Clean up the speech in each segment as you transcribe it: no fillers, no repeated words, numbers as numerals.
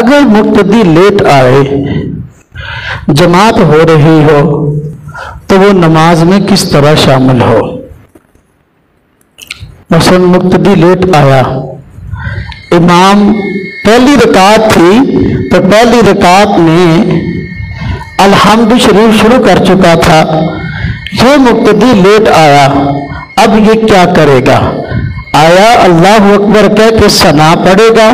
اگر مقتدی لیٹ آئے، جماعت ہو رہی ہو، تو وہ نماز میں کس طرح شامل ہو؟ مثلا مقتدی لیٹ آیا، امام پہلی رکعت تھی تو پہلی رکعت میں الحمد شریف شروع کر چکا تھا، یہ مقتدی لیٹ آیا، اب یہ کیا کرے گا؟ آیا اللہ اکبر کہہ کے ثنا پڑھے گا،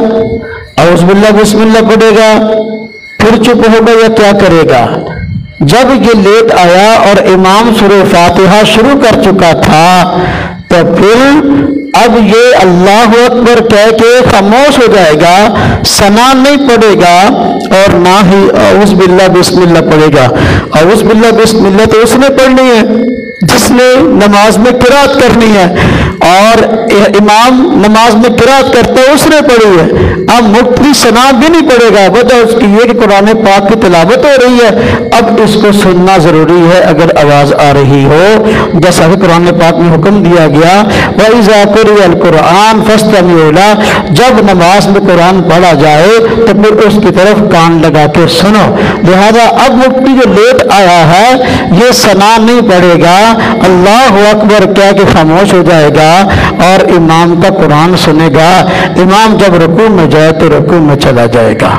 اعوذ باللہ بسم اللہ پڑھے گا، پھر چپ ہوگا یا کیا کرے گا؟ جب یہ لیٹ آیا اور امام سورہ فاتحہ شروع کر چکا تھا تو پھر اب یہ اللہ اکبر کہہ کے خاموش ہو جائے گا، ثنا نہیں پڑھے گا اور نہ ہی اعوذ باللہ بسم اللہ پڑھے گا۔ اعوذ باللہ بسم اللہ تو اس نے پڑھنی ہے جس نے نماز میں قرات کرنی ہے، اور امام نماز میں قرات کرتا ہے اس نے پڑھی ہے۔ اب مقتدی ثنا بھی نہیں پڑھے گا، وجہ اس کی یہ کہ قرآن پاک کی تلاوت ہو رہی ہے، اب اس کو سننا ضروری ہے اگر آواز آ رہی ہو، جیسا کہ قرآن پاک میں حکم دیا گیا وَإِذَا قُرِئَ الْقُرْآنُ فَاسْتَمِعُوا لَهُ، جب نماز میں قرآن پڑھا جائے تو پھر اس کی طرف کان لگا کے سنو۔ لہذا اب مقتدی جو لیٹ آیا ہے یہ ثنا نہیں پڑھے گا، اللہ اکبر کہہ کے خاموش ہو جائے گا اور امام کا قرآن سنے گا۔ امام جب رکوع میں جائے تو رکوع میں چلا جائے گا۔